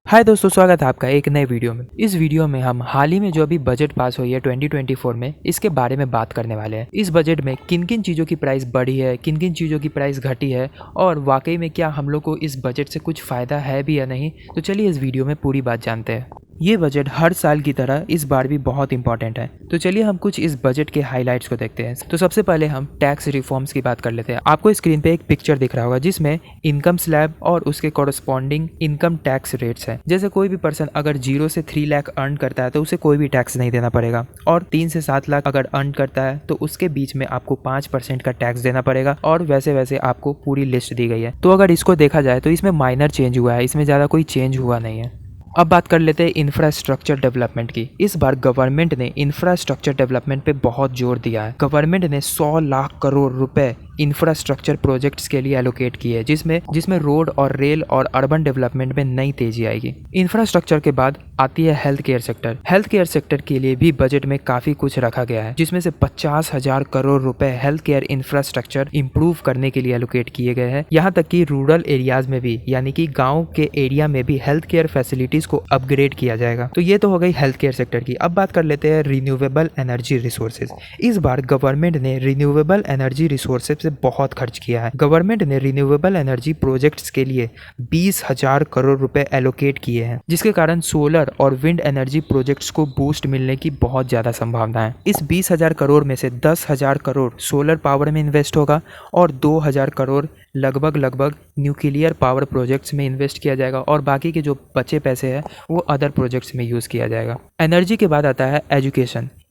हाय दोस्तों, स्वागत है आपका एक नए वीडियो में। इस वीडियो में हम हाल ही में जो अभी बजट पास हुई है 2024 में, इसके बारे में बात करने वाले हैं। इस बजट में किन किन चीज़ों की प्राइस बढ़ी है, किन किन चीज़ों की प्राइस घटी है और वाकई में क्या हम लोग को इस बजट से कुछ फ़ायदा है भी या नहीं। तो चलिए इस वीडियो में पूरी बात जानते हैं। ये बजट हर साल की तरह इस बार भी बहुत इंपॉर्टेंट है। तो चलिए हम कुछ इस बजट के हाइलाइट्स को देखते हैं। तो सबसे पहले हम टैक्स रिफॉर्म्स की बात कर लेते हैं। आपको स्क्रीन पे एक पिक्चर दिख रहा होगा जिसमें इनकम स्लैब और उसके कॉरस्पॉन्डिंग इनकम टैक्स रेट्स हैं। जैसे कोई भी पर्सन अगर 0 से 3 लाख अर्न करता है तो उसे कोई भी टैक्स नहीं देना पड़ेगा, और 3 से 7 लाख अगर अर्न करता है तो उसके बीच में आपको 5% का टैक्स देना पड़ेगा, और वैसे वैसे आपको पूरी लिस्ट दी गई है। तो अगर इसको देखा जाए तो इसमें माइनर चेंज हुआ है, इसमें ज़्यादा कोई चेंज हुआ नहीं है। अब बात कर लेते हैं इंफ्रास्ट्रक्चर डेवलपमेंट की। इस बार गवर्नमेंट ने इंफ्रास्ट्रक्चर डेवलपमेंट पे बहुत जोर दिया है। गवर्नमेंट ने 100 लाख करोड़ रुपए इंफ्रास्ट्रक्चर प्रोजेक्ट्स के लिए एलोकेट किए हैं, जिसमें रोड और रेल और अर्बन डेवलपमेंट में नई तेजी आएगी। इंफ्रास्ट्रक्चर के बाद आती है health care sector. Health care sector के लिए भी बजट में काफी कुछ रखा गया है, जिसमें से 50,000 करोड़ रुपए हेल्थ केयर इंफ्रास्ट्रक्चर इंप्रूव करने के लिए एलोकेट किए गए हैं। यहाँ तक कि रूरल एरियाज में भी, यानी कि गाँव के एरिया में भी हेल्थ केयर फैसिलिटीज को अपग्रेड किया जाएगा। तो ये तो हो गई हेल्थ केयर सेक्टर की। अब बात कर लेते हैं रिन्यूएबल एनर्जी रिसोर्सेज। इस बार गवर्नमेंट ने रिन्यूएबल एनर्जी रिसोर्सेज से बहुत खर्च किया है। गवर्नमेंट ने रिन्यूएबल एनर्जी प्रोजेक्ट्स के लिए 20,000 करोड़ रुपए एलोकेट किए हैं, जिसके कारण सोलर और विंड एनर्जी प्रोजेक्ट्स को बूस्ट मिलने की बहुत ज्यादा संभावना है। इस 20,000 करोड़ में से 10,000 करोड़ सोलर पावर में इन्वेस्ट होगा और 2,000 करोड़ लगभग न्यूक्लियर पावर प्रोजेक्ट्स में इन्वेस्ट किया जाएगा, और बाकी के जो बचे पैसे हैं वो अदर प्रोजेक्ट्स में यूज़ किया जाएगा। एनर्जी के बाद आता है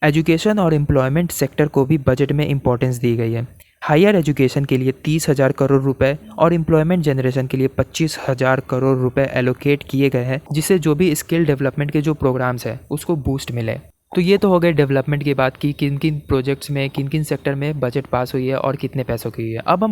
एजुकेशन और एम्प्लॉयमेंट सेक्टर को भी बजट में इंपॉर्टेंस दी गई है। हायर एजुकेशन के लिए 30,000 करोड़ रुपए और एम्प्लॉयमेंट जनरेशन के लिए 25,000 करोड़ रुपए एलोकेट किए गए हैं, जिससे जो भी स्किल डेवलपमेंट के जो प्रोग्राम्स हैं उसको बूस्ट मिले। तो ये तो हो गए डेवलपमेंट की बात की, किन किन प्रोजेक्ट्स में, किन किन सेक्टर में बजट पास हुई है और कितने पैसों की हुई है। अब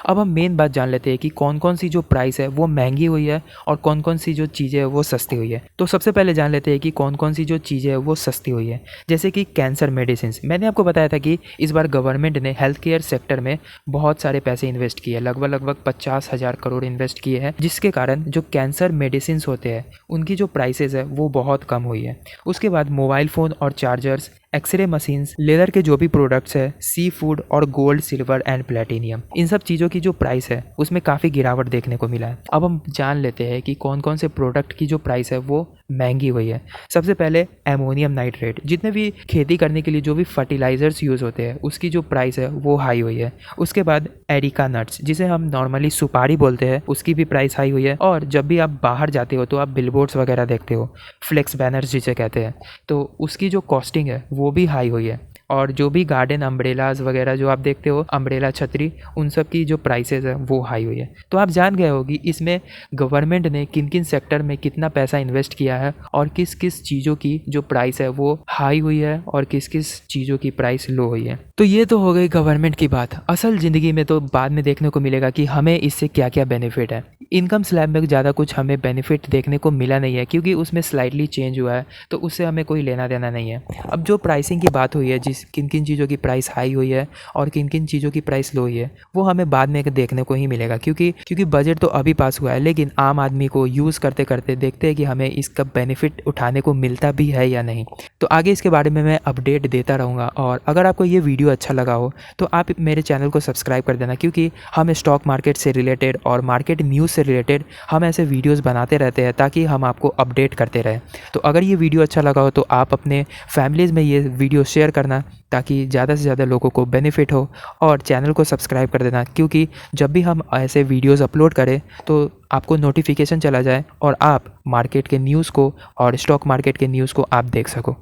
हम मेन बात जान लेते हैं कि कौन कौन सी जो प्राइस है वो महंगी हुई है और कौन कौन सी जो चीज़ें हैं वो सस्ती हुई है। तो सबसे पहले जान लेते हैं कि कौन कौन सी जो चीज़ें हैं वो सस्ती हुई है। जैसे कि कैंसर मेडिसिन। मैंने आपको बताया था कि इस बार गवर्नमेंट ने हेल्थ केयर सेक्टर में बहुत सारे पैसे इन्वेस्ट किए, लगभग 50,000 करोड़ इन्वेस्ट किए हैं, जिसके कारण जो कैंसर मेडिसिन होते हैं उनकी जो प्राइसेज है वो बहुत कम हुई है। उसके बाद मोबाइल फोन और चार्जर्स, एक्सरे मशीन्स, लेदर के जो भी प्रोडक्ट्स है, सी फूड और गोल्ड, सिल्वर एंड प्लेटिनियम, इन सब चीज़ों की जो प्राइस है उसमें काफ़ी गिरावट देखने को मिला है। अब हम जान लेते हैं कि कौन कौन से प्रोडक्ट की जो प्राइस है वो महंगी हुई है। सबसे पहले एमोनियम नाइट्रेट। जितने भी खेती करने के लिए जो भी फर्टिलाइजर्स यूज़ होते हैं उसकी जो प्राइस है वो हाई हुई है। उसके बाद एरिका नट्स, जिसे हम नॉर्मली सुपारी बोलते हैं, उसकी भी प्राइस हाई हुई है। और जब भी आप बाहर जाते हो तो आप बिलबोर्ड्स वगैरह देखते हो, फ्लेक्स बैनर्स जिसे कहते हैं, तो उसकी जो कॉस्टिंग है वो भी हाई हुई है। और जो भी गार्डन अम्ब्रेलाज वगैरह जो आप देखते हो, अम्ब्रेला छतरी, उन सब की जो प्राइसेस है वो हाई हुई है। तो आप जान गए होगी इसमें गवर्नमेंट ने किन किन सेक्टर में कितना पैसा इन्वेस्ट किया है और किस किस चीज़ों की जो प्राइस है वो हाई हुई है और किस किस चीज़ों की प्राइस लो हुई है। तो ये तो हो गई गवर्नमेंट की बात। असल ज़िंदगी में तो बाद में देखने को मिलेगा कि हमें इससे क्या क्या बेनिफिट है। इनकम स्लैब में ज़्यादा कुछ हमें बेनिफिट देखने को मिला नहीं है, क्योंकि उसमें स्लाइटली चेंज हुआ है, तो उससे हमें कोई लेना देना नहीं है। अब जो प्राइसिंग की बात हुई है, किन किन चीज़ों की प्राइस हाई हुई है और किन किन चीज़ों की प्राइस लो हुई है, वो हमें बाद में देखने को ही मिलेगा, क्योंकि बजट तो अभी पास हुआ है, लेकिन आम आदमी को यूज़ करते करते देखते हैं कि हमें इसका बेनिफिट उठाने को मिलता भी है या नहीं। तो आगे इसके बारे में मैं अपडेट देता रहूँगा। और अगर आपको ये वीडियो अच्छा लगा हो तो आप मेरे चैनल को सब्सक्राइब कर देना, क्योंकि हम स्टॉक मार्केट से रिलेटेड और मार्केट न्यूज़ से रिलेटेड हम ऐसे वीडियोस बनाते रहते हैं ताकि हम आपको अपडेट करते रहें। तो अगर ये वीडियो अच्छा लगा हो तो आप अपने फैमिलीज़ में ये वीडियो शेयर करना, ताकि ज़्यादा से ज़्यादा लोगों को बेनिफिट हो। और चैनल को सब्सक्राइब कर देना, क्योंकि जब भी हम ऐसे वीडियोस अपलोड करें तो आपको नोटिफिकेशन चला जाए और आप मार्केट के न्यूज़ को और स्टॉक मार्केट के न्यूज़ को आप देख सको।